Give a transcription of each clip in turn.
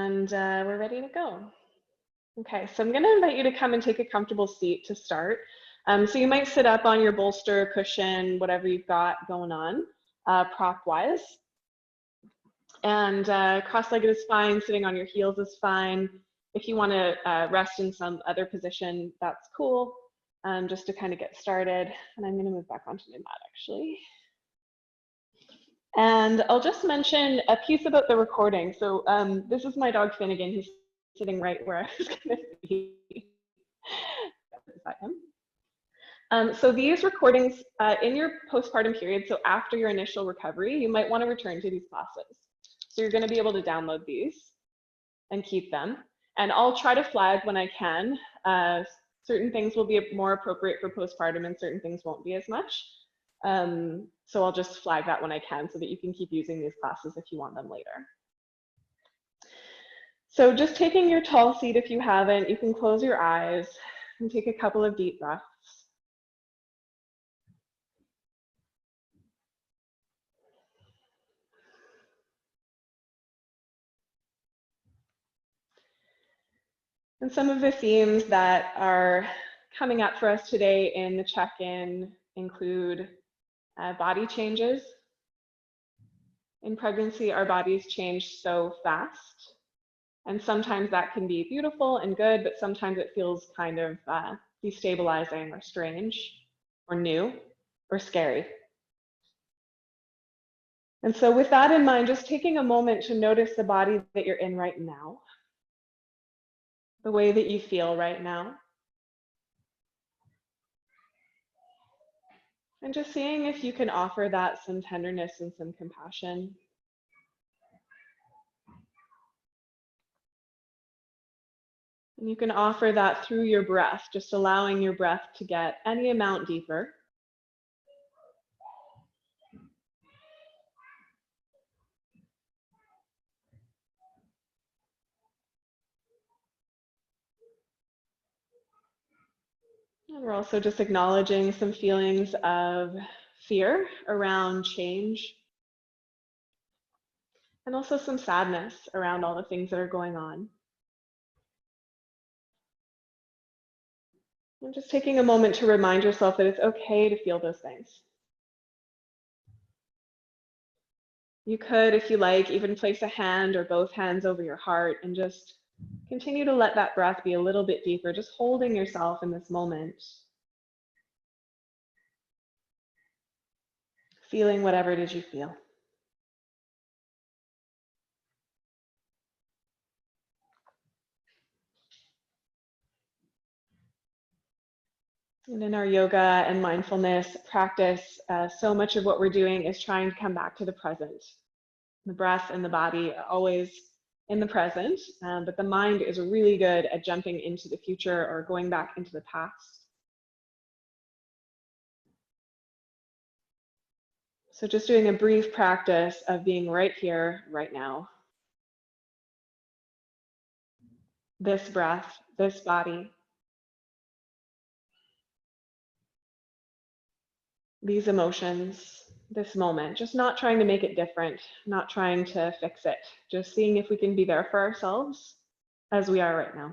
And we're ready to go. Okay, so I'm going to invite you to come and take a comfortable seat to start. So you might sit up on your bolster, cushion, whatever you've got going on, prop-wise. And cross-legged is fine, sitting on your heels is fine. If you want to rest in some other position, that's cool, just to kind of get started. And I'm going to move back onto my mat, actually. And I'll just mention a piece about the recording. So this is my dog Finnegan. He's sitting right where I was going to be. Is that him? So these recordings in your postpartum period, so after your initial recovery, you might want to return to these classes. So you're going to be able to download these and keep them. And I'll try to flag when I can. Certain things will be more appropriate for postpartum and certain things won't be as much. So I'll just flag that when I can so that you can keep using these classes if you want them later. So just taking your tall seat if you haven't, you can close your eyes and take a couple of deep breaths. And some of the themes that are coming up for us today in the check-in include body changes. In pregnancy, our bodies change so fast. And sometimes that can be beautiful and good, but sometimes it feels kind of destabilizing or strange or new or scary. And so with that in mind, just taking a moment to notice the body that you're in right now, the way that you feel right now. And just seeing if you can offer that some tenderness and some compassion. And you can offer that through your breath, just allowing your breath to get any amount deeper. And we're also just acknowledging some feelings of fear around change. And also some sadness around all the things that are going on. And just taking a moment to remind yourself that it's okay to feel those things. You could, if you like, even place a hand or both hands over your heart and just continue to let that breath be a little bit deeper, just holding yourself in this moment. Feeling whatever it is you feel. And in our yoga and mindfulness practice, so much of what we're doing is trying to come back to the present. The breath and the body are always in the present, but the mind is really good at jumping into the future or going back into the past. So just doing a brief practice of being right here, right now. This breath, this body. These emotions, this moment, just not trying to make it different, not trying to fix it, just seeing if we can be there for ourselves as we are right now.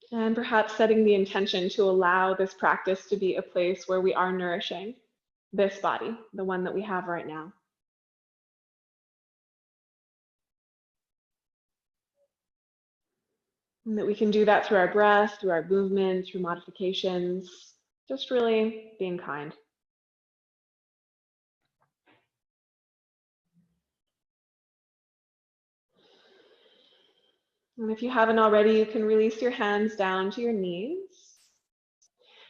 And perhaps setting the intention to allow this practice to be a place where we are nourishing this body, the one that we have right now. And that we can do that through our breath, through our movement, through modifications, just really being kind. And if you haven't already, you can release your hands down to your knees.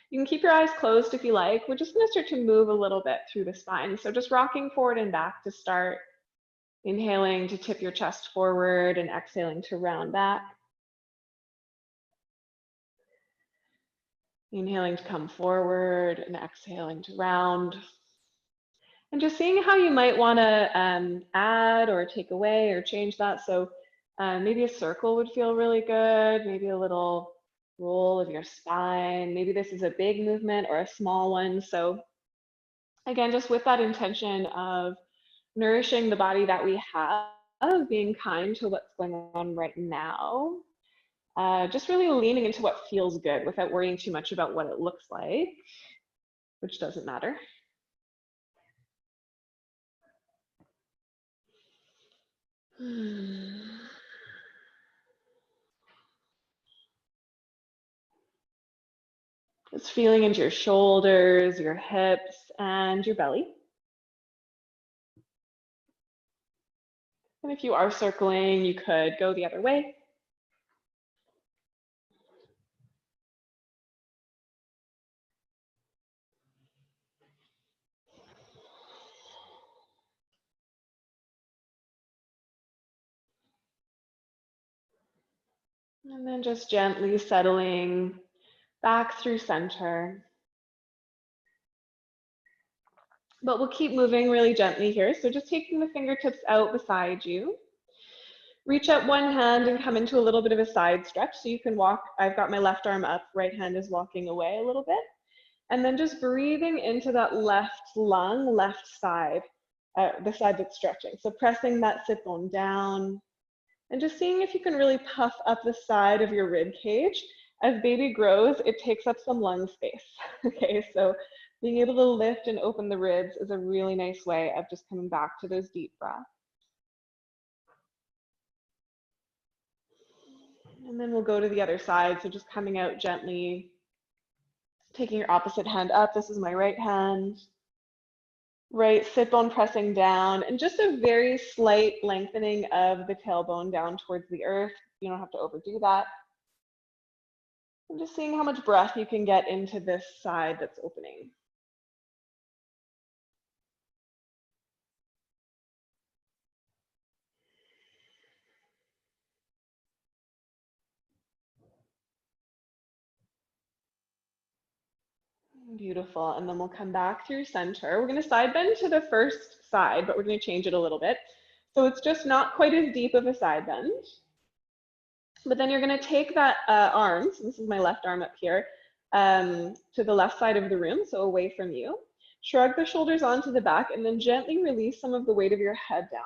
You can keep your eyes closed if you like. We're just going to start to move a little bit through the spine. So just rocking forward and back to start. Inhaling to tip your chest forward and exhaling to round back. Inhaling to come forward and exhaling to round. And just seeing how you might want to add or take away or change that. So maybe a circle would feel really good. Maybe a little roll of your spine. Maybe this is a big movement or a small one. So again, just with that intention of nourishing the body that we have, being kind to what's going on right now, just really leaning into what feels good without worrying too much about what it looks like, which doesn't matter. Just feeling into your shoulders, your hips, and your belly. And if you are circling, you could go the other way. And then just gently settling back through center. But we'll keep moving really gently here. So just taking the fingertips out beside you. Reach up one hand and come into a little bit of a side stretch. So you can walk, I've got my left arm up, right hand is walking away a little bit. And then just breathing into that left lung, left side, the side that's stretching. So pressing that sit bone down and just seeing if you can really puff up the side of your rib cage. As baby grows, it takes up some lung space. Okay, so being able to lift and open the ribs is a really nice way of just coming back to those deep breaths. And then we'll go to the other side. So just coming out gently, taking your opposite hand up. This is my right hand. Right sit bone pressing down, and just a very slight lengthening of the tailbone down towards the earth. You don't have to overdo that. And just seeing how much breath you can get into this side that's opening. Beautiful. And then we'll come back through center. We're going to side bend to the first side, but we're going to change it a little bit. So it's just not quite as deep of a side bend. But then you're going to take that arm, so this is my left arm up here, to the left side of the room, so away from you. Shrug the shoulders onto the back and then gently release some of the weight of your head down.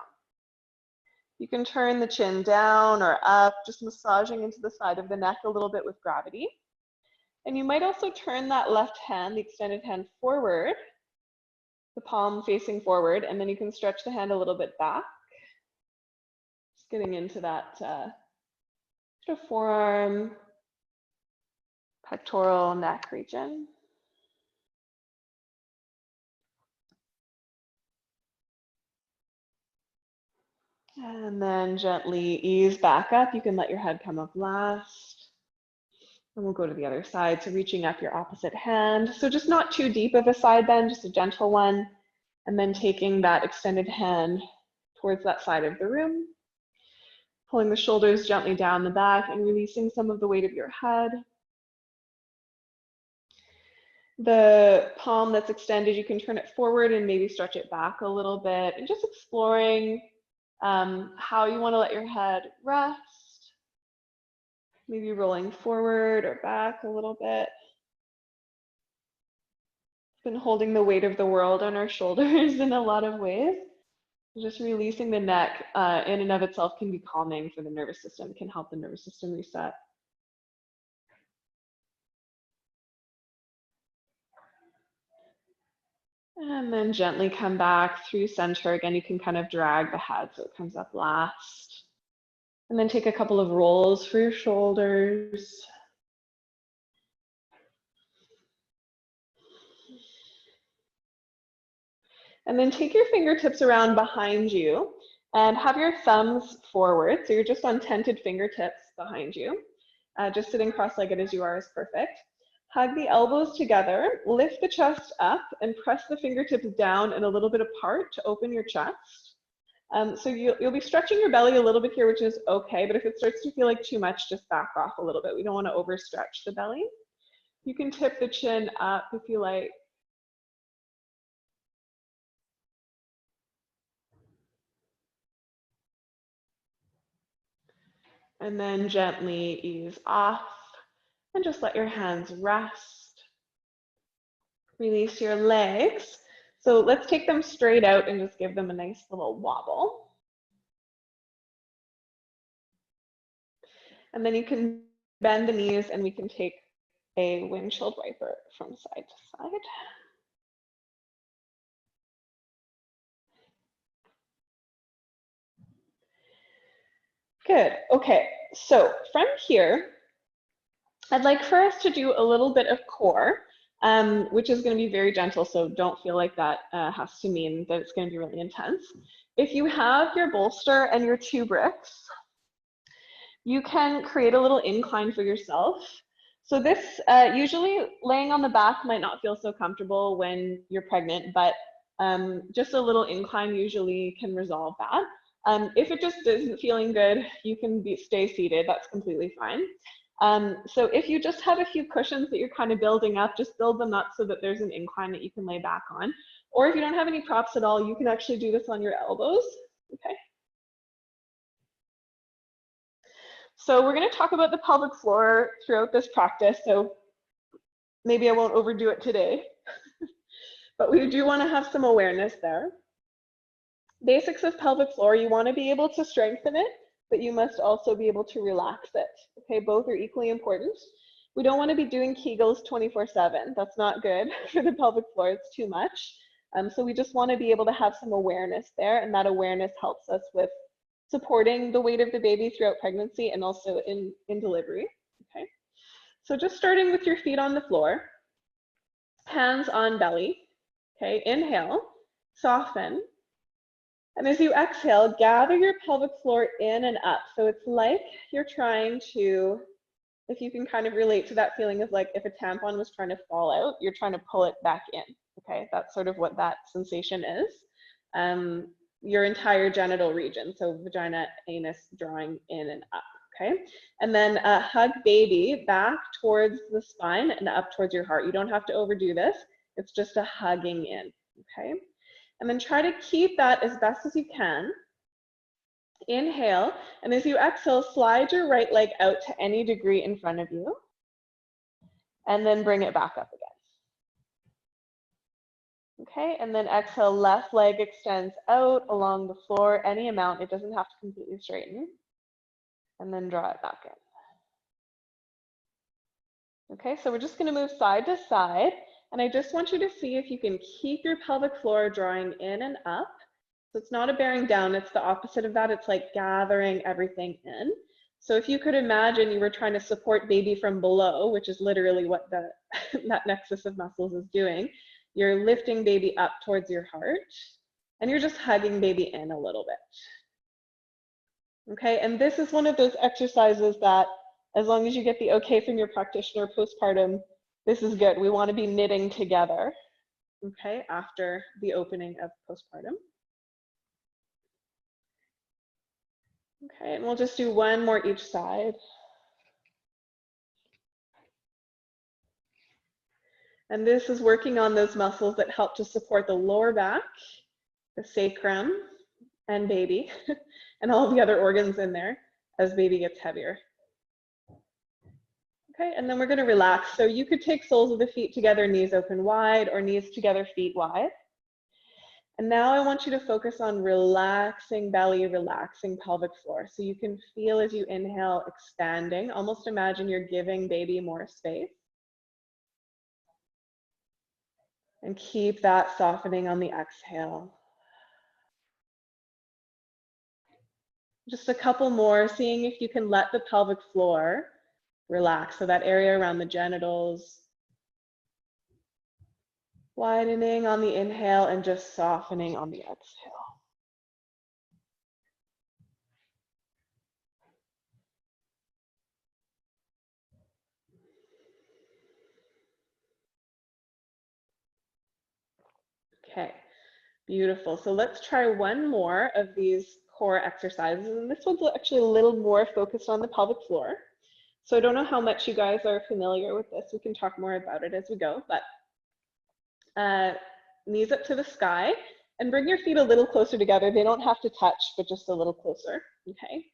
You can turn the chin down or up, just massaging into the side of the neck a little bit with gravity. And you might also turn that left hand, the extended hand, forward, the palm facing forward, and then you can stretch the hand a little bit back. Just getting into that sort of forearm, pectoral, neck region. And then gently ease back up. You can let your head come up last. And we'll go to the other side. So reaching up your opposite hand. So just not too deep of a side bend, just a gentle one. And then taking that extended hand towards that side of the room. Pulling the shoulders gently down the back and releasing some of the weight of your head. The palm that's extended, you can turn it forward and maybe stretch it back a little bit. And just exploring how you want to let your head rest. Maybe rolling forward or back a little bit. Been holding the weight of the world on our shoulders in a lot of ways. Just releasing the neck in and of itself can be calming for the nervous system. It can help the nervous system reset. And then gently come back through center. Again, you can kind of drag the head so it comes up last. And then take a couple of rolls for your shoulders. And then take your fingertips around behind you and have your thumbs forward. So you're just on tented fingertips behind you. Just sitting cross-legged as you are is perfect. Hug the elbows together, lift the chest up, and press the fingertips down and a little bit apart to open your chest. So you'll be stretching your belly a little bit here, which is okay, but if it starts to feel like too much, just back off a little bit. We don't want to overstretch the belly. You can tip the chin up if you like. And then gently ease off and just let your hands rest. Release your legs. So let's take them straight out and just give them a nice little wobble. And then you can bend the knees and we can take a windshield wiper from side to side. Good. Okay, so from here, I'd like for us to do a little bit of core, which is going to be very gentle, so don't feel like that has to mean that it's going to be really intense. If you have your bolster and your 2 bricks, you can create a little incline for yourself. So this, usually laying on the back might not feel so comfortable when you're pregnant, but just a little incline usually can resolve that. If it just isn't feeling good, you can stay seated, that's completely fine. So if you just have a few cushions that you're kind of building up, just build them up so that there's an incline that you can lay back on. Or if you don't have any props at all, you can actually do this on your elbows, okay? So we're going to talk about the pelvic floor throughout this practice, so maybe I won't overdo it today, but we do want to have some awareness there. Basics of pelvic floor, you want to be able to strengthen it, but you must also be able to relax it. Okay, both are equally important. We don't want to be doing Kegels 24/7. That's not good for the pelvic floor, it's too much. So we just want to be able to have some awareness there, and that awareness helps us with supporting the weight of the baby throughout pregnancy and also in delivery. Okay, so just starting with your feet on the floor, hands on belly. Okay, inhale, soften. And as you exhale, gather your pelvic floor in and up. So it's like you're trying to, if you can kind of relate to that feeling of like if a tampon was trying to fall out, you're trying to pull it back in. Okay, that's sort of what that sensation is. Your entire genital region, so vagina, anus, drawing in and up. Okay, and then hug baby back towards the spine and up towards your heart. You don't have to overdo this. It's just a hugging in. Okay. And then try to keep that as best as you can. Inhale, and as you exhale, slide your right leg out to any degree in front of you. And then bring it back up again. Okay, and then exhale, left leg extends out along the floor, any amount, it doesn't have to completely straighten. And then draw it back in. Okay, so we're just gonna move side to side. And I just want you to see if you can keep your pelvic floor drawing in and up. So it's not a bearing down, it's the opposite of that. It's like gathering everything in. So if you could imagine you were trying to support baby from below, which is literally what that nexus of muscles is doing, you're lifting baby up towards your heart and you're just hugging baby in a little bit. Okay, and this is one of those exercises that as long as you get the okay from your practitioner postpartum, this is good. We want to be knitting together, okay, after the opening of postpartum. Okay, and we'll just do one more each side. And this is working on those muscles that help to support the lower back, the sacrum, and baby, and all the other organs in there as baby gets heavier. Okay, and then we're going to relax. So you could take soles of the feet together, knees open wide, or knees together, feet wide. And now I want you to focus on relaxing belly, relaxing pelvic floor. So you can feel as you inhale, expanding. Almost imagine you're giving baby more space. And keep that softening on the exhale. Just a couple more, seeing if you can let the pelvic floor relax. So that area around the genitals, widening on the inhale and just softening on the exhale. Okay, beautiful. So let's try one more of these core exercises. And this one's actually a little more focused on the pelvic floor. So I don't know how much you guys are familiar with this. We can talk more about it as we go, but knees up to the sky and bring your feet a little closer together. They don't have to touch, but just a little closer, okay?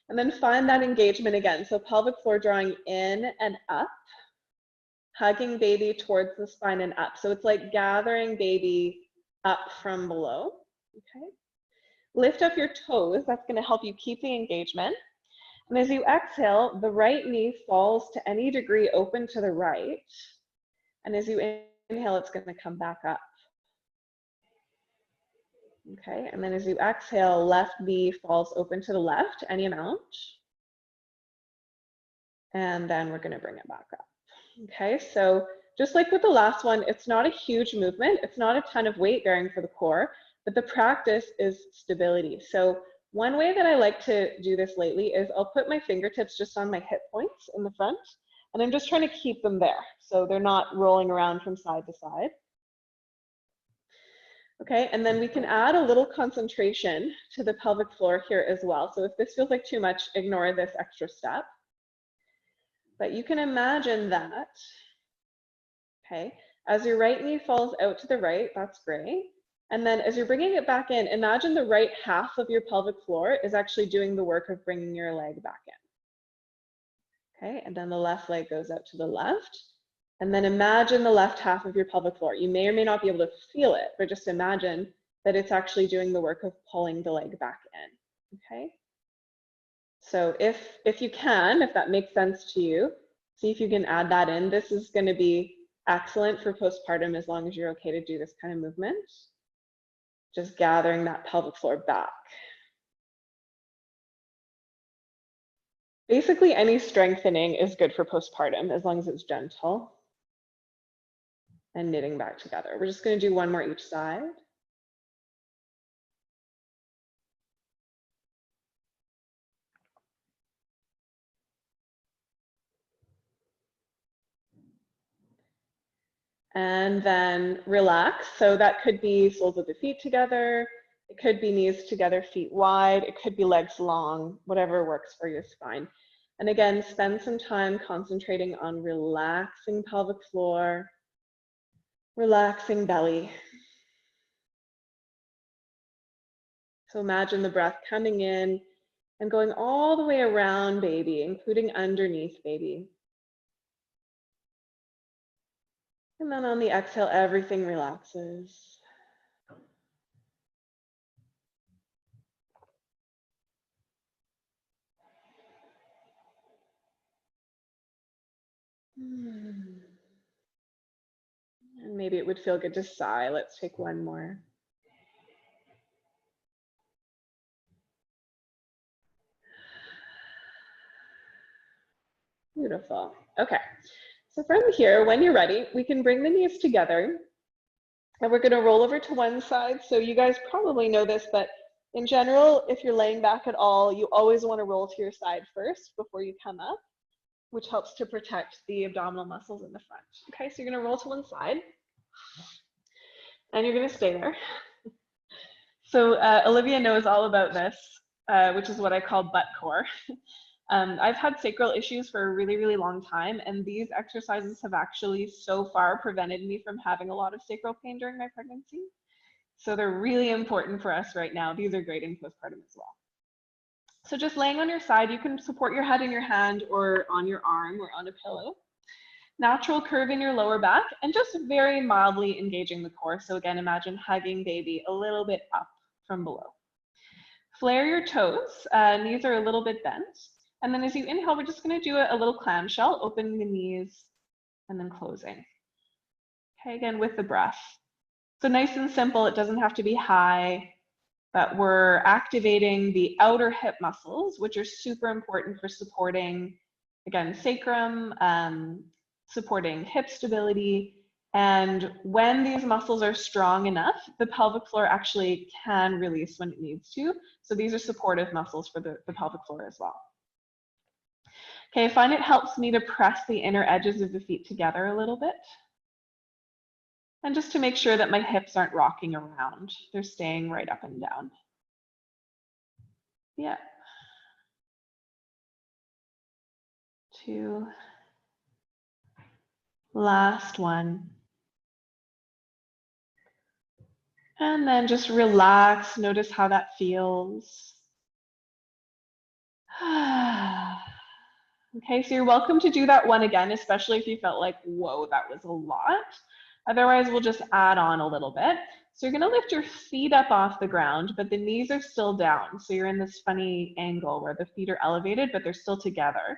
And then find that engagement again. So pelvic floor drawing in and up, hugging baby towards the spine and up. So it's like gathering baby up from below, okay? Lift up your toes. That's gonna help you keep the engagement. And as you exhale, the right knee falls to any degree open to the right. And as you inhale, it's gonna come back up. Okay, and then as you exhale, left knee falls open to the left, any amount. And then we're gonna bring it back up. Okay, so just like with the last one, it's not a huge movement. It's not a ton of weight bearing for the core, but the practice is stability. So one way that I like to do this lately is I'll put my fingertips just on my hip points in the front, and I'm just trying to keep them there. So they're not rolling around from side to side. Okay, and then we can add a little concentration to the pelvic floor here as well. So if this feels like too much, ignore this extra step. But you can imagine that, okay, as your right knee falls out to the right, that's great. And then as you're bringing it back in, imagine the right half of your pelvic floor is actually doing the work of bringing your leg back in. Okay, and then the left leg goes out to the left. And then imagine the left half of your pelvic floor. You may or may not be able to feel it, but just imagine that it's actually doing the work of pulling the leg back in, okay? So if you can, if that makes sense to you, see if you can add that in. This is gonna be excellent for postpartum as long as you're okay to do this kind of movement. Just gathering that pelvic floor back. Basically, any strengthening is good for postpartum as long as it's gentle. And knitting back together. We're just going to do one more each side. And then relax. So that could be soles of the feet together. It could be knees together, feet wide. It could be legs long, whatever works for your spine. And again, spend some time concentrating on relaxing pelvic floor, relaxing belly. So imagine the breath coming in and going all the way around baby, including underneath baby. And then on the exhale, everything relaxes. And maybe it would feel good to sigh. Let's take one more. Beautiful. Okay. So from here, when you're ready, we can bring the knees together and we're going to roll over to one side. So you guys probably know this, but in general, if you're laying back at all, you always want to roll to your side first before you come up, which helps to protect the abdominal muscles in the front. Okay, so you're going to roll to one side and you're going to stay there. So Olivia knows all about this, which is what I call butt core. I've had sacral issues for a really, really long time, and these exercises have actually so far prevented me from having a lot of sacral pain during my pregnancy. So they're really important for us right now. These are great in postpartum as well. So just laying on your side, you can support your head in your hand or on your arm or on a pillow. Natural curve in your lower back and just very mildly engaging the core. So again, imagine hugging baby a little bit up from below. Flare your toes, knees are a little bit bent. And then as you inhale, we're just gonna do a little clamshell, opening the knees and then closing. Okay, again, with the breath. So nice and simple, it doesn't have to be high, but we're activating the outer hip muscles, which are super important for supporting, again, sacrum, supporting hip stability. And when these muscles are strong enough, the pelvic floor actually can release when it needs to. So these are supportive muscles for the pelvic floor as well. Okay, I find it helps me to press the inner edges of the feet together a little bit. And just to make sure that my hips aren't rocking around, they're staying right up and down. Yeah. 2. Last one. And then just relax, notice how that feels. Okay, so you're welcome to do that one again, especially if you felt like, whoa, that was a lot. Otherwise, we'll just add on a little bit. So you're gonna lift your feet up off the ground, but the knees are still down. So you're in this funny angle where the feet are elevated, but they're still together.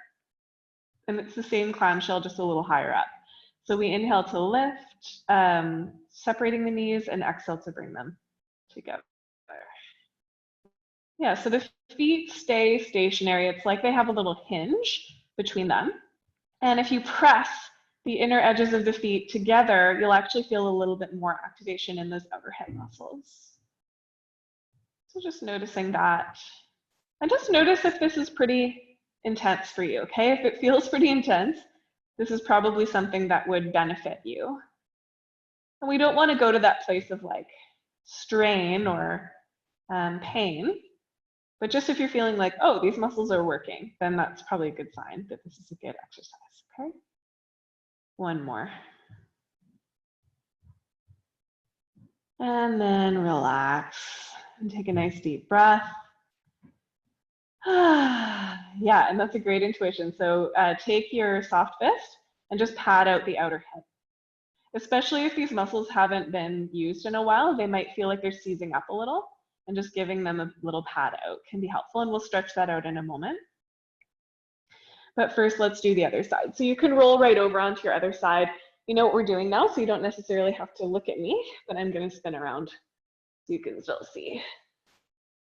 And it's the same clamshell, just a little higher up. So we inhale to lift, separating the knees, and exhale to bring them together. Yeah, so the feet stay stationary. It's like they have a little hinge between them. And if you press the inner edges of the feet together, you'll actually feel a little bit more activation in those outer hip muscles. So just noticing that. And just notice if this is pretty intense for you, okay? If it feels pretty intense, this is probably something that would benefit you. And we don't want to go to that place of like strain or pain. But just if you're feeling like, oh, these muscles are working, then that's probably a good sign that this is a good exercise, okay? One more. And then relax and take a nice deep breath. Yeah, and that's a great intuition. So take your soft fist and just pad out the outer hip. Especially if these muscles haven't been used in a while, they might feel like they're seizing up a little, and just giving them a little pad out can be helpful, and we'll stretch that out in a moment. But first, let's do the other side. So you can roll right over onto your other side. You know what we're doing now, so you don't necessarily have to look at me, but I'm going to spin around so you can still see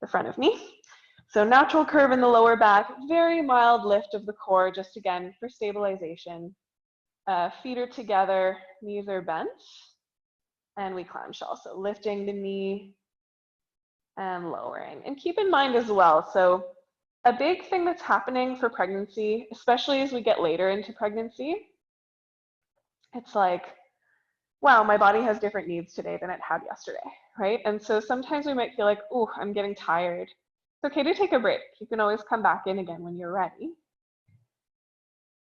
the front of me. So natural curve in the lower back, very mild lift of the core, just again for stabilization. Feet are together, knees are bent, and we clamshell. So lifting the knee and lowering. And keep in mind as well, so a big thing that's happening for pregnancy, especially as we get later into pregnancy, it's like, wow, my body has different needs today than it had yesterday, right? And so sometimes we might feel like, oh, I'm getting tired. It's okay to take a break. You can always come back in again when you're ready.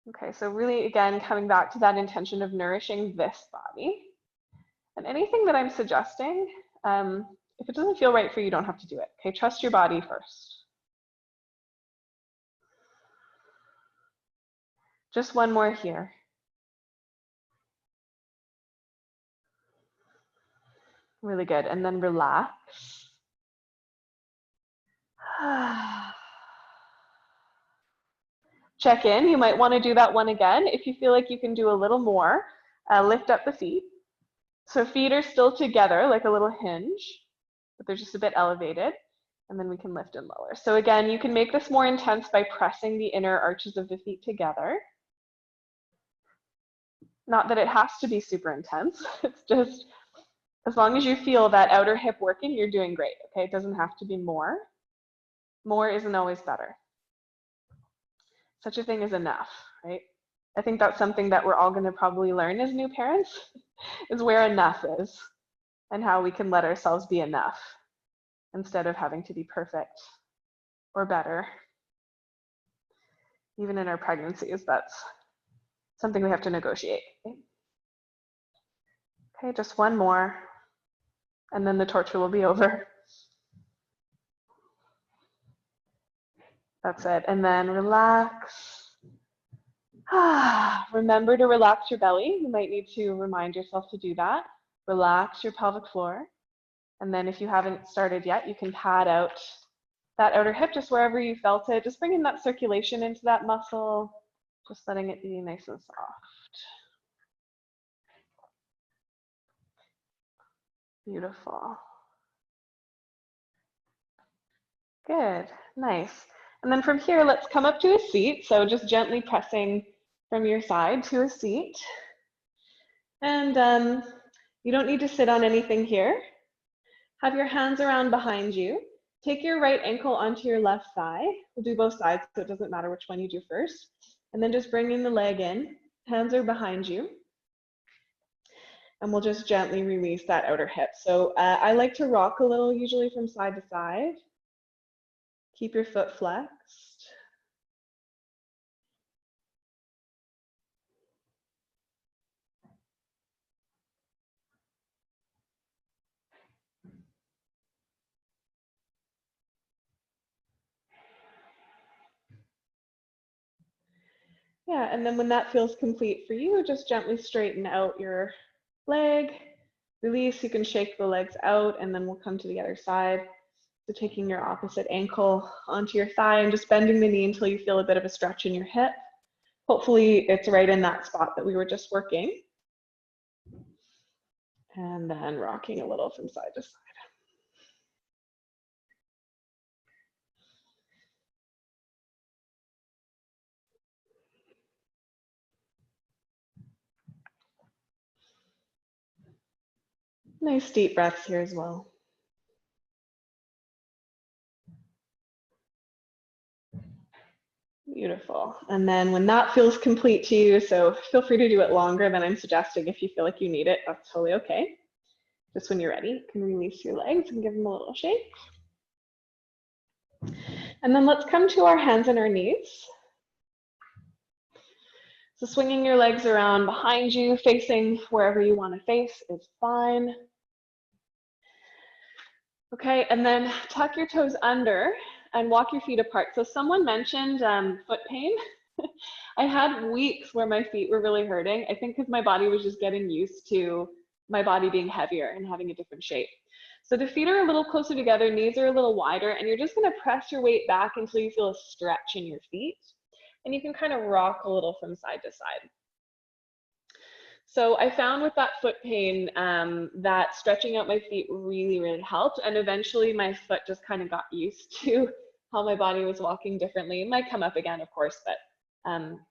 Okay, so really, again, coming back to that intention of nourishing this body. And anything that I'm suggesting, if it doesn't feel right for you, you don't have to do it. Okay, trust your body first. Just one more here. Really good. And then relax. Check in. You might want to do that one again. If you feel like you can do a little more, lift up the feet. So feet are still together like a little hinge, but they're just a bit elevated. And then we can lift and lower. So again, you can make this more intense by pressing the inner arches of the feet together. Not that it has to be super intense. It's just as long as you feel that outer hip working, you're doing great. Okay, it doesn't have to be more. More isn't always better. Such a thing as enough, right? I think that's something that we're all going to probably learn as new parents, is where enough is and how we can let ourselves be enough instead of having to be perfect or better. Even in our pregnancies, that's something we have to negotiate. Okay, just one more, and then the torture will be over. That's it, and then relax. Remember to relax your belly. You might need to remind yourself to do that. Relax your pelvic floor. And then if you haven't started yet, you can pad out that outer hip just wherever you felt it. Just bringing that circulation into that muscle, just letting it be nice and soft. Beautiful. Good, nice. And then from here, let's come up to a seat. So just gently pressing from your side to a seat. And you don't need to sit on anything here. Have your hands around behind you. Take your right ankle onto your left thigh. We'll do both sides, so it doesn't matter which one you do first. And then just bringing the leg in. Hands are behind you. And we'll just gently release that outer hip. So I like to rock a little, usually from side to side. Keep your foot flexed. Yeah, and then when that feels complete for you, just gently straighten out your leg, release. You can shake the legs out, and then we'll come to the other side. So taking your opposite ankle onto your thigh and just bending the knee until you feel a bit of a stretch in your hip. Hopefully it's right in that spot that we were just working. And then rocking a little from side to side. Nice deep breaths here as well. Beautiful. And then when that feels complete to you, so feel free to do it longer than I'm suggesting if you feel like you need it, that's totally okay. Just when you're ready, you can release your legs and give them a little shake. And then let's come to our hands and our knees. So swinging your legs around behind you, facing wherever you want to face is fine. Okay, and then tuck your toes under and walk your feet apart. So someone mentioned foot pain. I had weeks where my feet were really hurting. I think because my body was just getting used to my body being heavier and having a different shape. So the feet are a little closer together, knees are a little wider, and you're just gonna press your weight back until you feel a stretch in your feet. And you can kind of rock a little from side to side. So I found with that foot pain that stretching out my feet really, really helped. And eventually my foot just kind of got used to how my body was walking differently. It might come up again, of course, but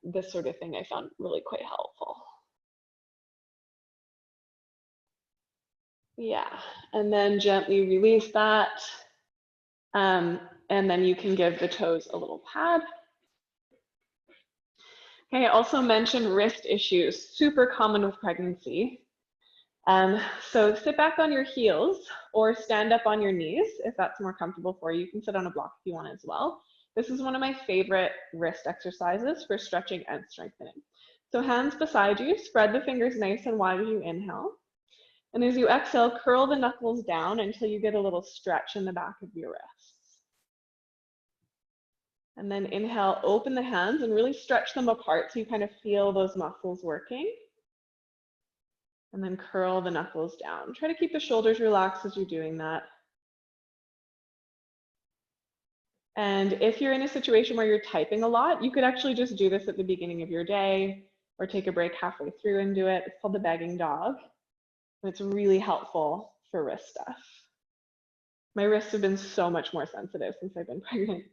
this sort of thing I found really quite helpful. Yeah, and then gently release that. And then you can give the toes a little pad. Okay, I also mentioned wrist issues, super common with pregnancy. So sit back on your heels or stand up on your knees if that's more comfortable for you. You can sit on a block if you want as well. This is one of my favorite wrist exercises for stretching and strengthening. So hands beside you, spread the fingers nice and wide as you inhale. And as you exhale, curl the knuckles down until you get a little stretch in the back of your wrists. And then inhale, open the hands and really stretch them apart so you kind of feel those muscles working. And then curl the knuckles down. Try to keep the shoulders relaxed as you're doing that. And if you're in a situation where you're typing a lot, you could actually just do this at the beginning of your day or take a break halfway through and do it. It's called the begging dog. It's really helpful for wrist stuff. My wrists have been so much more sensitive since I've been pregnant.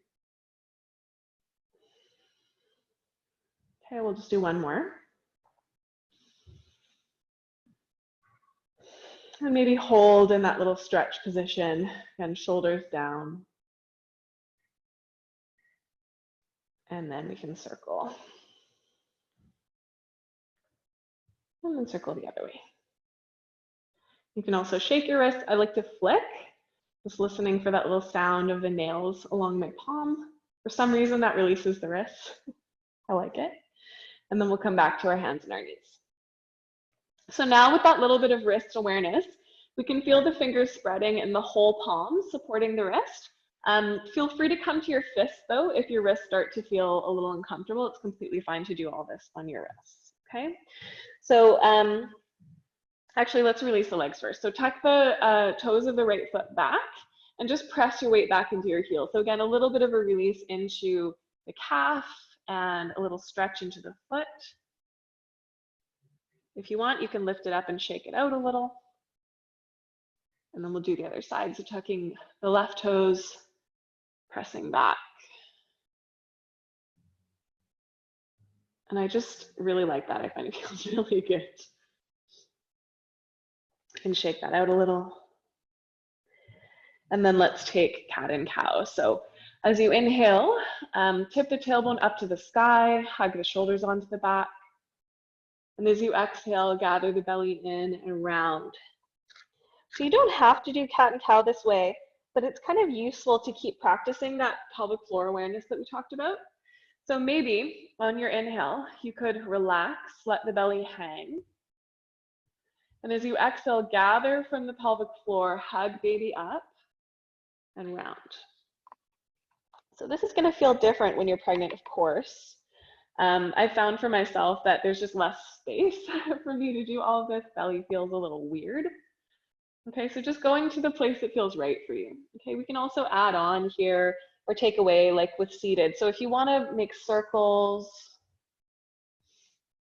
Okay, we'll just do one more. And maybe hold in that little stretch position and shoulders down. And then we can circle. And then circle the other way. You can also shake your wrist. I like to flick, just listening for that little sound of the nails along my palm. For some reason, that releases the wrist. I like it. And then we'll come back to our hands and our knees. So now with that little bit of wrist awareness, we can feel the fingers spreading in the whole palm, supporting the wrist. Feel free to come to your fists though, if your wrists start to feel a little uncomfortable. It's completely fine to do all this on your wrists, okay? So actually, let's release the legs first. So tuck the toes of the right foot back and just press your weight back into your heel. So again, a little bit of a release into the calf and a little stretch into the foot. If you want, you can lift it up and shake it out a little. And then we'll do the other side. So tucking the left toes, pressing back. And I just really like that. I find it feels really good. And shake that out a little. And then let's take cat and cow. So as you inhale, tip the tailbone up to the sky, hug the shoulders onto the back. And as you exhale, gather the belly in and round. So you don't have to do cat and cow this way, but it's kind of useful to keep practicing that pelvic floor awareness that we talked about. So maybe on your inhale, you could relax, let the belly hang. And as you exhale, gather from the pelvic floor, hug baby up and round. So this is going to feel different when you're pregnant, of course. I found for myself that there's just less space for me to do all of this. Belly feels a little weird. Okay, so just going to the place that feels right for you. Okay, we can also add on here or take away like with seated. So if you want to make circles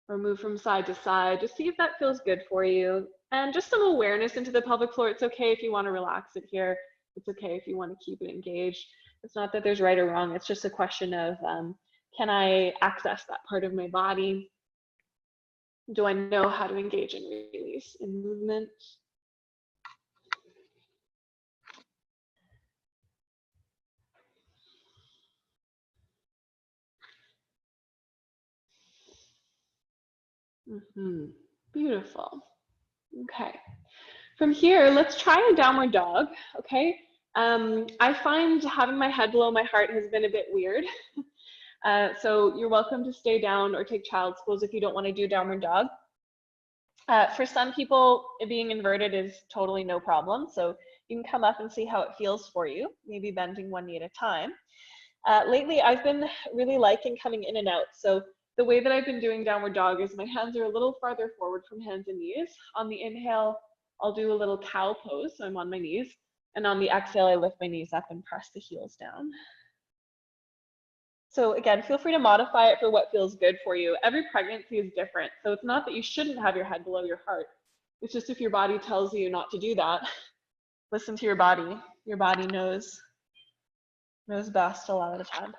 or move from side to side, just see if that feels good for you. And just some awareness into the pelvic floor. It's okay if you want to relax it here. It's okay if you want to keep it engaged. It's not that there's right or wrong. It's just a question of, can I access that part of my body? Do I know how to engage and release in movement? Beautiful. Okay. From here, let's try a downward dog. Okay. I find having my head below my heart has been a bit weird. So you're welcome to stay down or take child's pose if you don't want to do downward dog. For some people, being inverted is totally no problem. So you can come up and see how it feels for you, maybe bending one knee at a time. Lately, I've been really liking coming in and out. So the way that I've been doing downward dog is my hands are a little farther forward from hands and knees. On the inhale, I'll do a little cow pose, so I'm on my knees. And on the exhale, I lift my knees up and press the heels down. So again, feel free to modify it for what feels good for you. Every pregnancy is different. So it's not that you shouldn't have your head below your heart. It's just if your body tells you not to do that, listen to your body. Your body knows best a lot of the time.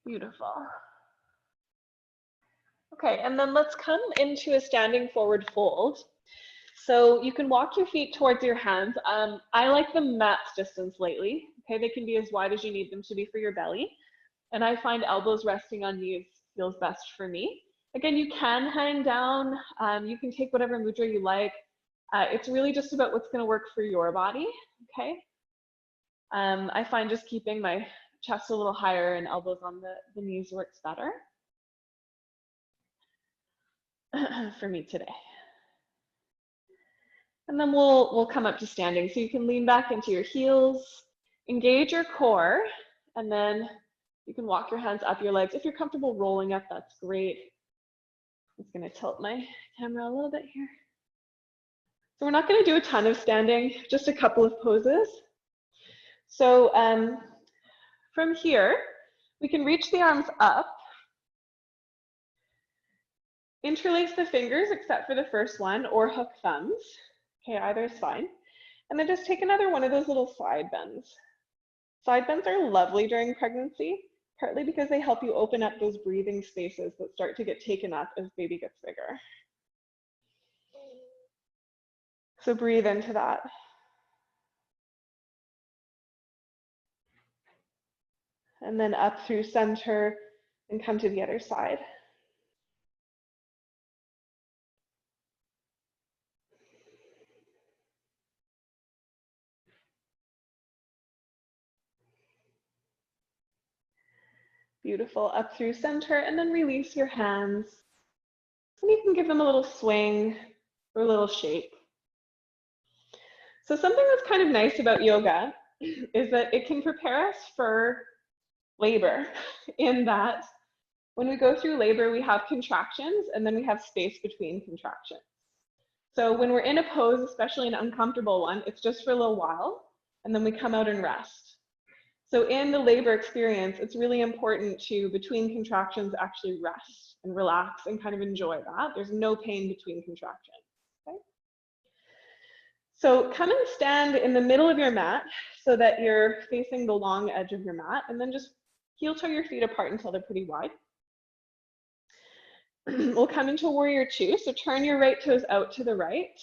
Beautiful. Okay, and then let's come into a standing forward fold. So you can walk your feet towards your hands. I like the mat's distance lately. Okay, they can be as wide as you need them to be for your belly. And I find elbows resting on knees feels best for me. Again, you can hang down. You can take whatever mudra you like. It's really just about what's going to work for your body. Okay. I find just keeping my chest a little higher and elbows on the knees works better for me today. And then we'll come up to standing. So you can lean back into your heels, engage your core, and then you can walk your hands up your legs. If you're comfortable rolling up, that's great. I'm just gonna tilt my camera a little bit here. So we're not gonna do a ton of standing, just a couple of poses. So from here, we can reach the arms up, interlace the fingers except for the first one, or hook thumbs. Okay, either is fine. And then just take another one of those little side bends. Side bends are lovely during pregnancy, partly because they help you open up those breathing spaces that start to get taken up as baby gets bigger. So breathe into that. And then up through center and come to the other side. Beautiful, up through center, and then release your hands. And you can give them a little swing or a little shake. So something that's kind of nice about yoga is that it can prepare us for labor, in that when we go through labor, we have contractions and then we have space between contractions. So when we're in a pose, especially an uncomfortable one, it's just for a little while, and then we come out and rest. So in the labor experience, it's really important to, between contractions, actually rest and relax and kind of enjoy that. There's no pain between contractions. Okay? So come and stand in the middle of your mat so that you're facing the long edge of your mat, and then just heel toe your feet apart until they're pretty wide. We'll come into warrior two. So turn your right toes out to the right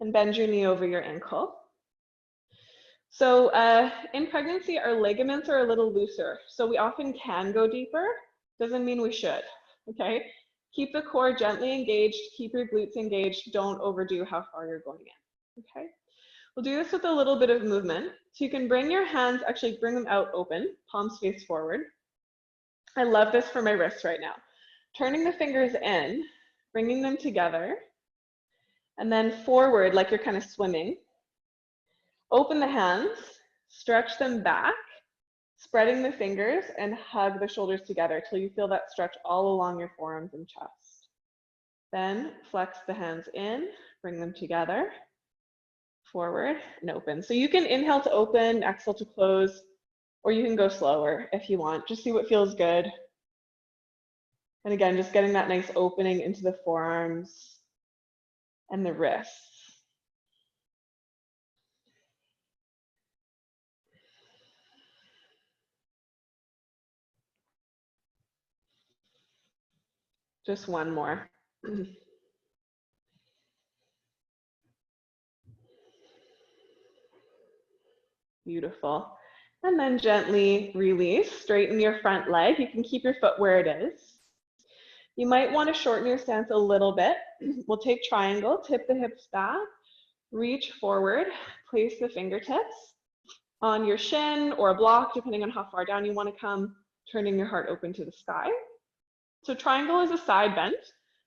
and bend your knee over your ankle. So in pregnancy, our ligaments are a little looser. So we often can go deeper. Doesn't mean we should, okay? Keep the core gently engaged, keep your glutes engaged, don't overdo how far you're going in, okay? We'll do this with a little bit of movement. So you can bring your hands, actually bring them out open, palms face forward. I love this for my wrists right now. Turning the fingers in, bringing them together, and then forward like you're kind of swimming. Open the hands, stretch them back, spreading the fingers, and hug the shoulders together till you feel that stretch all along your forearms and chest. Then flex the hands in, bring them together, forward and open. So you can inhale to open, exhale to close, or you can go slower if you want. Just see what feels good. And again, just getting that nice opening into the forearms and the wrists. Just one more. Beautiful. And then gently release, straighten your front leg. You can keep your foot where it is. You might want to shorten your stance a little bit. We'll take triangle, tip the hips back, reach forward, place the fingertips on your shin or a block, depending on how far down you want to come, turning your heart open to the sky. So triangle is a side bend.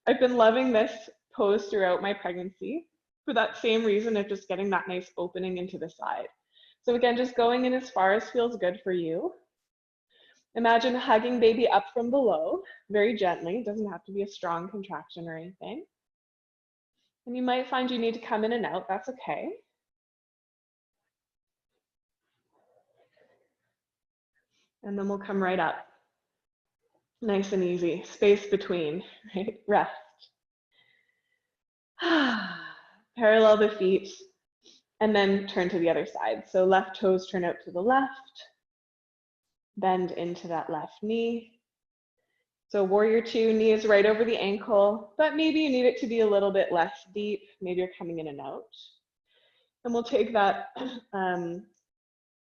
I've been loving this pose throughout my pregnancy for that same reason of just getting that nice opening into the side. So again, just going in as far as feels good for you. Imagine hugging baby up from below, very gently. It doesn't have to be a strong contraction or anything. And you might find you need to come in and out, that's okay. And then we'll come right up. Nice and easy, space between, right? Rest. Parallel the feet, and then turn to the other side. So left toes turn out to the left, bend into that left knee. So warrior two, knee is right over the ankle, but maybe you need it to be a little bit less deep. Maybe you're coming in and out. And we'll take that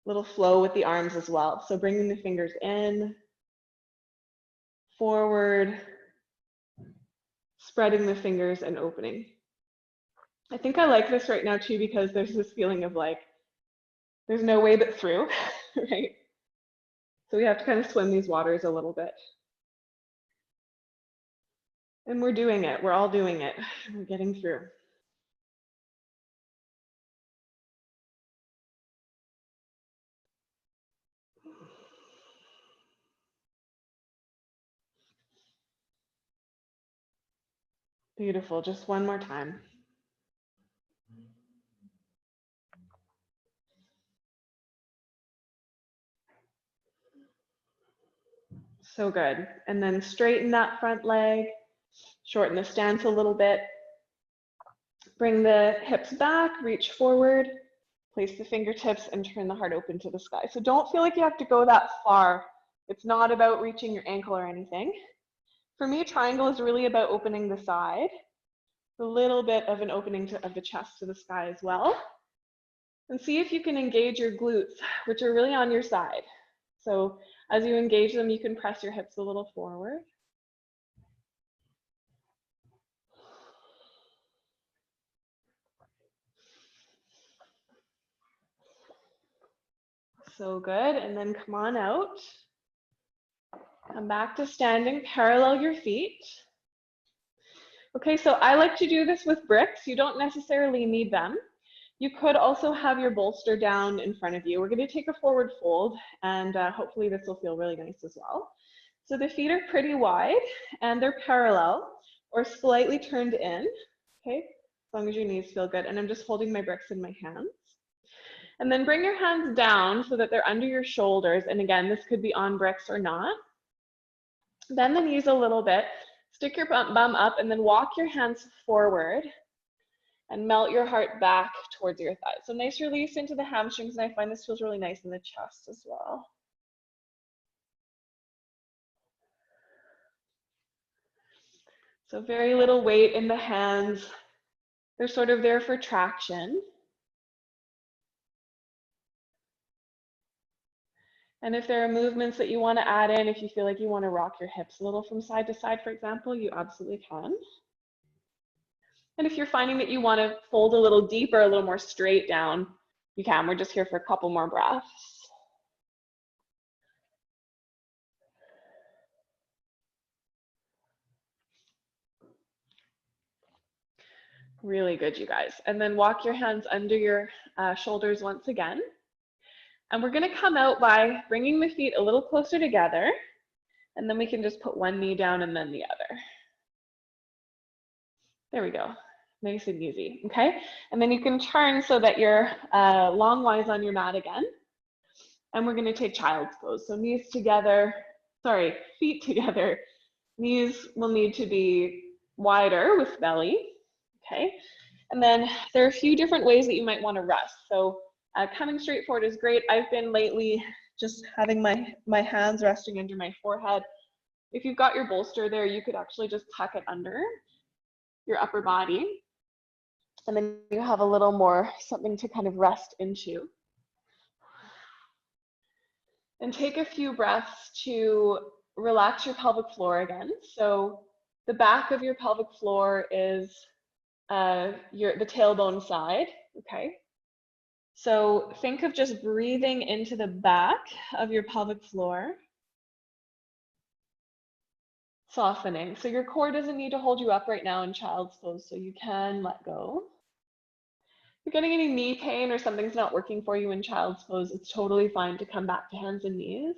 little flow with the arms as well. So bringing the fingers in, forward, spreading the fingers and opening. I think I like this right now too, because there's this feeling of like, there's no way but through, right? So we have to kind of swim these waters a little bit. And we're doing it, we're all doing it. We're getting through. Beautiful, just one more time. So good. And then straighten that front leg, shorten the stance a little bit. Bring the hips back, reach forward, place the fingertips and turn the heart open to the sky. So don't feel like you have to go that far. It's not about reaching your ankle or anything. For me, triangle is really about opening the side, a little bit of an opening of the chest to the sky as well. And see if you can engage your glutes, which are really on your side. So as you engage them, you can press your hips a little forward. So good, and then come on out. Come back to standing, parallel your feet. Okay, so I like to do this with bricks. You don't necessarily need them. You could also have your bolster down in front of you. We're going to take a forward fold, and hopefully this will feel really nice as well. So the feet are pretty wide, and they're parallel or slightly turned in, okay, as long as your knees feel good. And I'm just holding my bricks in my hands. And then bring your hands down so that they're under your shoulders. And again, this could be on bricks or not. Bend the knees a little bit, stick your bum up, and then walk your hands forward and melt your heart back towards your thighs. So nice release into the hamstrings, and I find this feels really nice in the chest as well. So very little weight in the hands. They're sort of there for traction. And if there are movements that you want to add in, if you feel like you want to rock your hips a little from side to side, for example, you absolutely can. And if you're finding that you want to fold a little deeper, a little more straight down, you can. We're just here for a couple more breaths. Really good, you guys. And then walk your hands under your shoulders once again. And we're going to come out by bringing the feet a little closer together. And then we can just put one knee down and then the other. There we go. Nice and easy, okay? And then you can turn so that you're longwise on your mat again. And we're going to take child's pose. So knees together, sorry, feet together. Knees will need to be wider with belly, okay? And then there are a few different ways that you might want to rest. So coming straight forward is great. I've been lately just having my hands resting under my forehead. If you've got your bolster there, you could actually just tuck it under your upper body. And then you have a little more something to kind of rest into. And take a few breaths to relax your pelvic floor again. So the back of your pelvic floor is the tailbone side, okay? So think of just breathing into the back of your pelvic floor. Softening. So your core doesn't need to hold you up right now in child's pose, so you can let go. If you're getting any knee pain or something's not working for you in child's pose, it's totally fine to come back to hands and knees.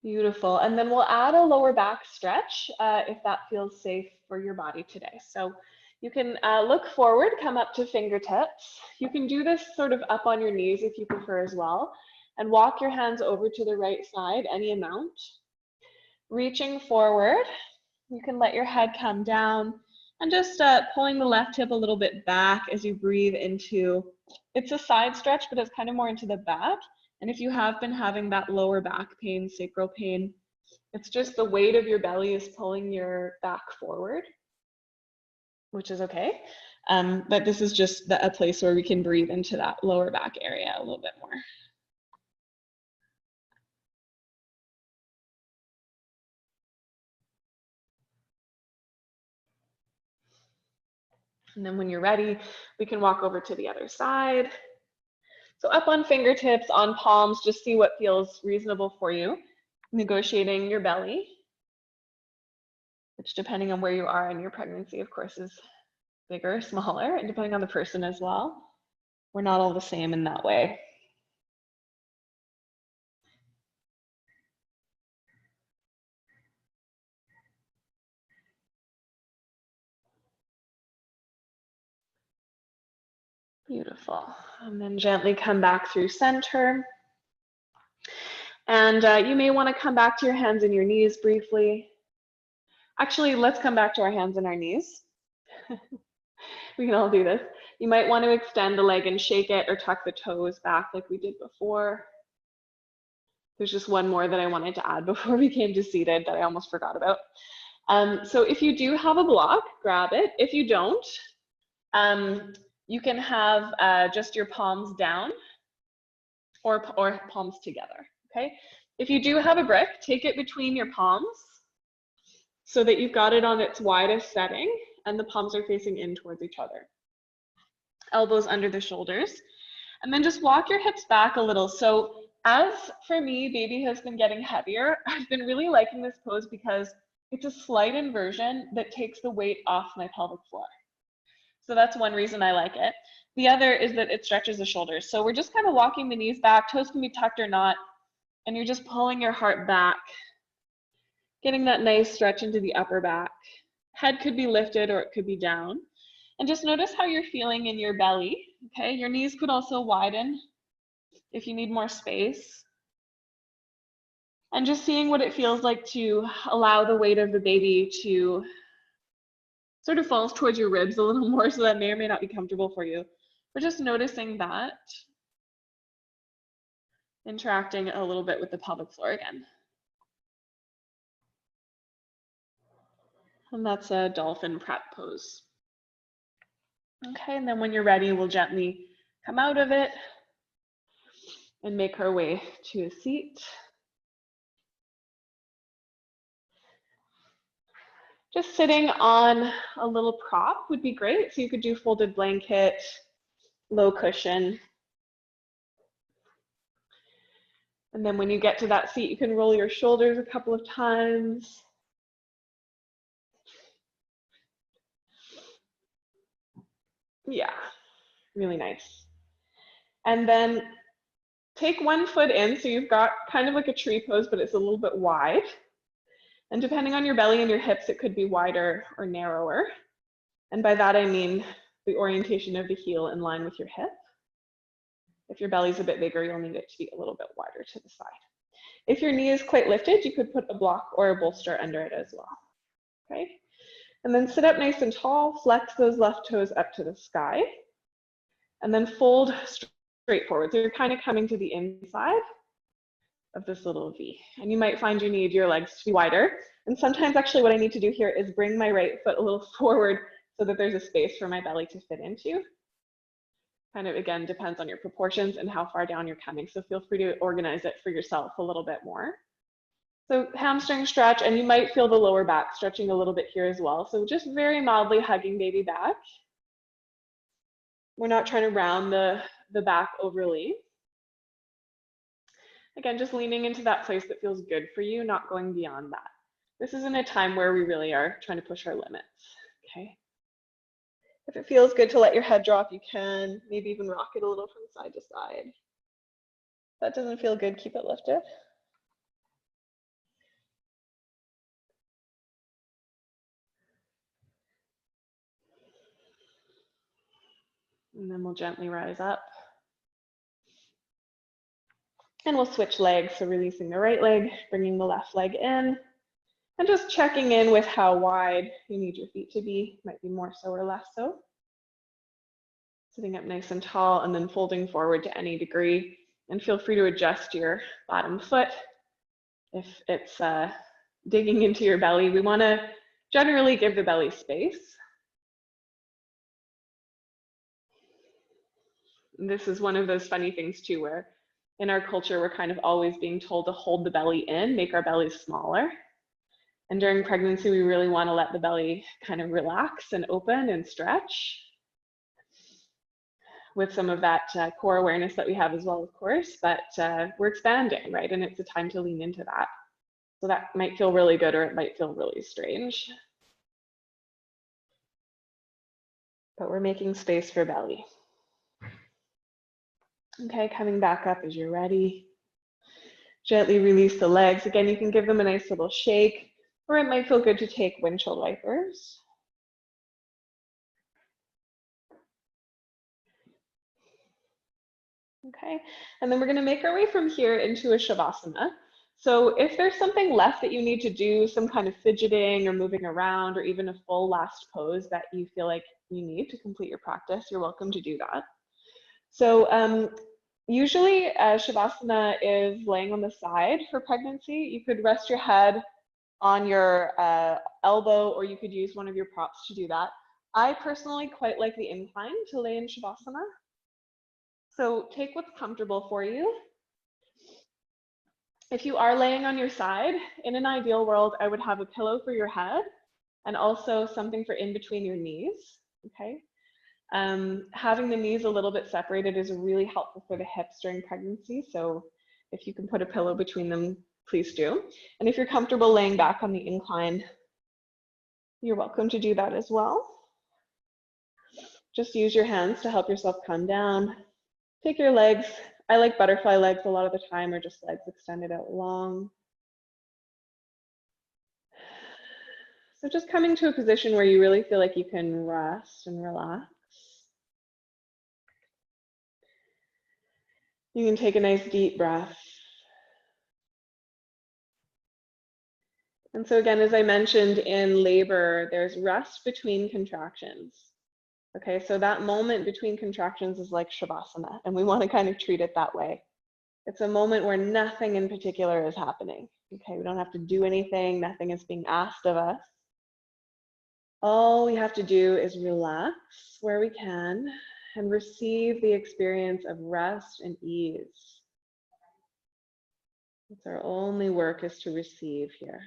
Beautiful. And then we'll add a lower back stretch if that feels safe for your body today. So you can look forward, come up to fingertips. You can do this sort of up on your knees if you prefer as well. And walk your hands over to the right side, any amount. Reaching forward, you can let your head come down and just pulling the left hip a little bit back as you breathe into, it's a side stretch, but it's kind of more into the back. And if you have been having that lower back pain, sacral pain, it's just the weight of your belly is pulling your back forward, which is okay. But this is just a place where we can breathe into that lower back area a little bit more. And then when you're ready, we can walk over to the other side. So up on fingertips, on palms, just see what feels reasonable for you. Negotiating your belly, which depending on where you are in your pregnancy, of course, is bigger, smaller, and depending on the person as well. We're not all the same in that way. Beautiful. And then gently come back through center. And you may want to come back to your hands and your knees briefly. Actually, let's come back to our hands and our knees. We can all do this. You might want to extend the leg and shake it or tuck the toes back like we did before. There's just one more that I wanted to add before we came to seated that I almost forgot about. So if you do have a block, grab it. If you don't, you can have just your palms down or palms together, okay? If you do have a brick, take it between your palms so that you've got it on its widest setting and the palms are facing in towards each other. Elbows under the shoulders. And then just walk your hips back a little. So as for me, baby has been getting heavier. I've been really liking this pose because it's a slight inversion that takes the weight off my pelvic floor. So that's one reason I like it. The other is that it stretches the shoulders. So we're just kind of walking the knees back, toes can be tucked or not, and you're just pulling your heart back, getting that nice stretch into the upper back. Head could be lifted or it could be down. And just notice how you're feeling in your belly, okay? Your knees could also widen if you need more space. And just seeing what it feels like to allow the weight of the baby to sort of falls towards your ribs a little more, so that may or may not be comfortable for you. But just noticing that. interacting a little bit with the pelvic floor again. And that's a dolphin prep pose. Okay, and then when you're ready, we'll gently come out of it and make our way to a seat. Just sitting on a little prop would be great. So you could do folded blanket, low cushion. And then when you get to that seat, you can roll your shoulders a couple of times. Yeah, really nice. And then take one foot in, so you've got kind of like a tree pose, but it's a little bit wide. And depending on your belly and your hips, it could be wider or narrower. And by that, I mean the orientation of the heel in line with your hip. If your belly's a bit bigger, you'll need it to be a little bit wider to the side. If your knee is quite lifted, you could put a block or a bolster under it as well. Okay. And then sit up nice and tall, flex those left toes up to the sky, and then fold straight forward. So you're kind of coming to the inside of this little V. And you might find you need your legs to be wider. And sometimes actually what I need to do here is bring my right foot a little forward so that there's a space for my belly to fit into. Kind of, again, depends on your proportions and how far down you're coming. So feel free to organize it for yourself a little bit more. So hamstring stretch, and you might feel the lower back stretching a little bit here as well. So just very mildly hugging baby back. We're not trying to round the back overly. Again, just leaning into that place that feels good for you, not going beyond that. This isn't a time where we really are trying to push our limits, okay? If it feels good to let your head drop, you can maybe even rock it a little from side to side. If that doesn't feel good, keep it lifted. And then we'll gently rise up. And we'll switch legs, so releasing the right leg, bringing the left leg in, and just checking in with how wide you need your feet to be. Might be more so or less so. Sitting up nice and tall, and then folding forward to any degree. And feel free to adjust your bottom foot if it's digging into your belly. We want to generally give the belly space. And this is one of those funny things too, where in our culture, we're kind of always being told to hold the belly in, make our bellies smaller. And during pregnancy, we really want to let the belly kind of relax and open and stretch with some of that core awareness that we have as well, of course, but we're expanding, right? And it's a time to lean into that. So that might feel really good, or it might feel really strange. But we're making space for belly. Okay, coming back up as you're ready. Gently release the legs. Again, you can give them a nice little shake, or it might feel good to take windshield wipers. Okay, and then we're gonna make our way from here into a Shavasana. So if there's something left that you need to do, some kind of fidgeting or moving around, or even a full last pose that you feel like you need to complete your practice, you're welcome to do that. So usually Shavasana is laying on the side for pregnancy. You could rest your head on your elbow, or you could use one of your props to do that. I personally quite like the incline to lay in Shavasana. So take what's comfortable for you. If you are laying on your side, in an ideal world, I would have a pillow for your head and also something for in between your knees, okay? Having the knees a little bit separated is really helpful for the hips during pregnancy. So if you can put a pillow between them, please do. And if you're comfortable laying back on the incline, you're welcome to do that as well. Just use your hands to help yourself come down. Take your legs. I like butterfly legs a lot of the time, or just legs extended out long. So just coming to a position where you really feel like you can rest and relax. You can take a nice deep breath. And so again, as I mentioned, in labor, there's rest between contractions. Okay, so that moment between contractions is like Shavasana, and we want to kind of treat it that way. It's a moment where nothing in particular is happening. Okay, we don't have to do anything, nothing is being asked of us. All we have to do is relax where we can and receive the experience of rest and ease. It's our only work is to receive here.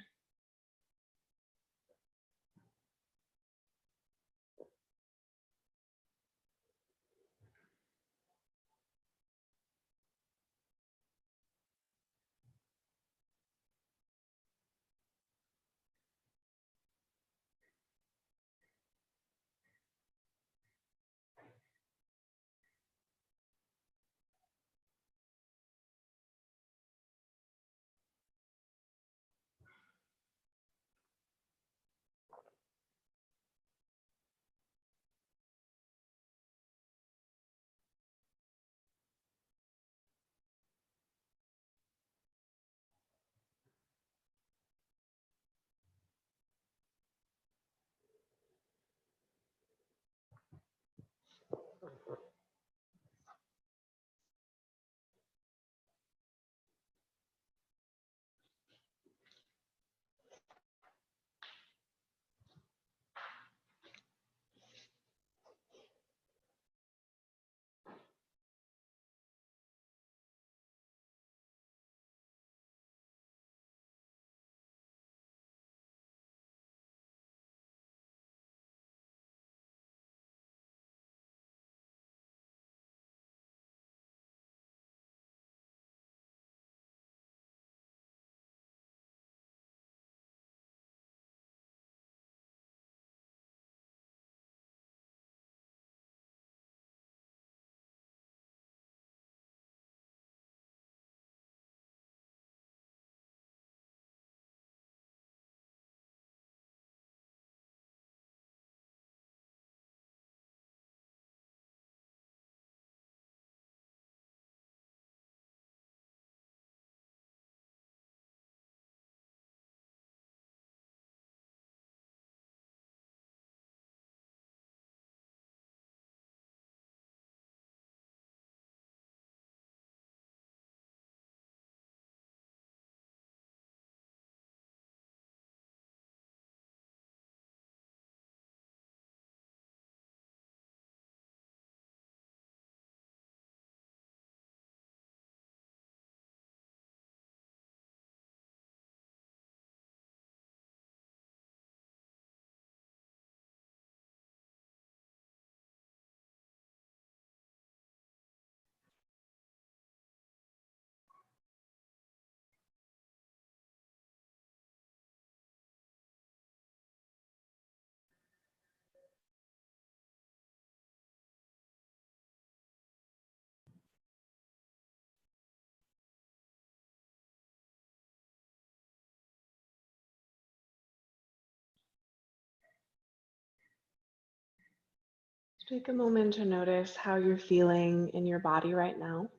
Take a moment to notice how you're feeling in your body right now,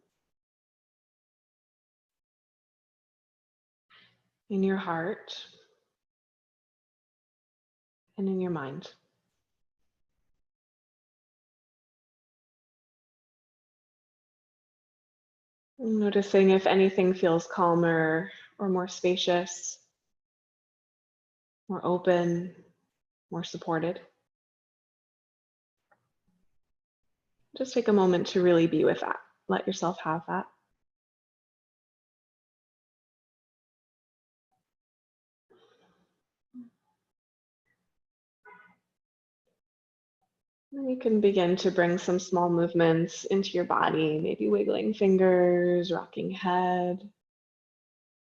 in your heart, and in your mind. Noticing if anything feels calmer or more spacious, more open, more supported. Just take a moment to really be with that. Let yourself have that. And you can begin to bring some small movements into your body, maybe wiggling fingers, rocking head.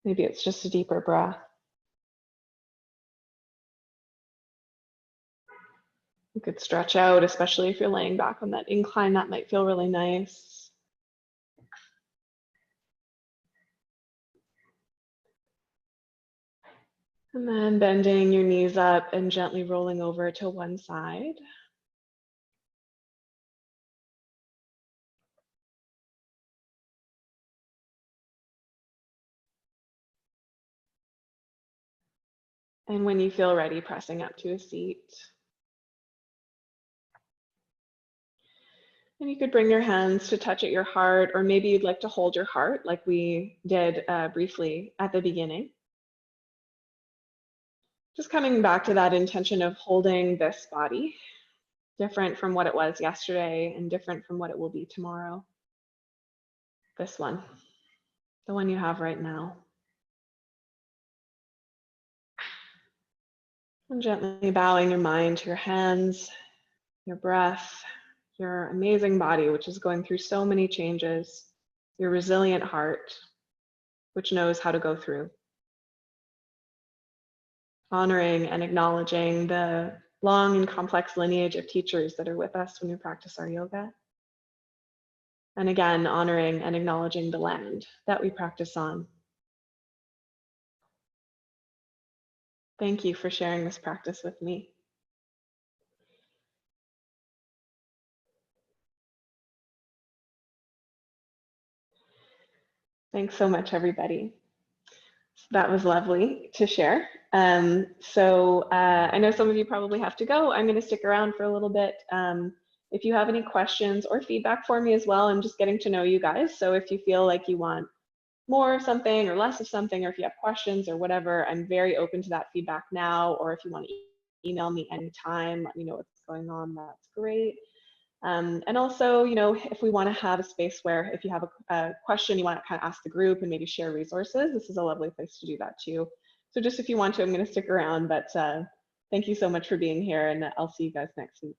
Maybe it's just a deeper breath. You could stretch out, especially if you're laying back on that incline. That might feel really nice. And then bending your knees up and gently rolling over to one side. And when you feel ready, pressing up to a seat. And you could bring your hands to touch at your heart, or maybe you'd like to hold your heart like we did briefly at the beginning. Just coming back to that intention of holding this body, different from what it was yesterday and different from what it will be tomorrow. This one, the one you have right now. And gently bowing your mind to your hands, your breath, your amazing body, which is going through so many changes, your resilient heart, which knows how to go through. Honoring and acknowledging the long and complex lineage of teachers that are with us when we practice our yoga. And again, honoring and acknowledging the land that we practice on. Thank you for sharing this practice with me. Thanks so much, everybody. That was lovely to share. I know some of you probably have to go. I'm going to stick around for a little bit. If you have any questions or feedback for me as well, I'm just getting to know you guys. So if you feel like you want more of something or less of something, or if you have questions or whatever, I'm very open to that feedback now. Or if you want to email me anytime, let me know what's going on. That's great. And also, if we want to have a space where if you have a question you want to kind of ask the group and maybe share resources, this is a lovely place to do that too. So just if you want to, I'm going to stick around, but thank you so much for being here, and I'll see you guys next week.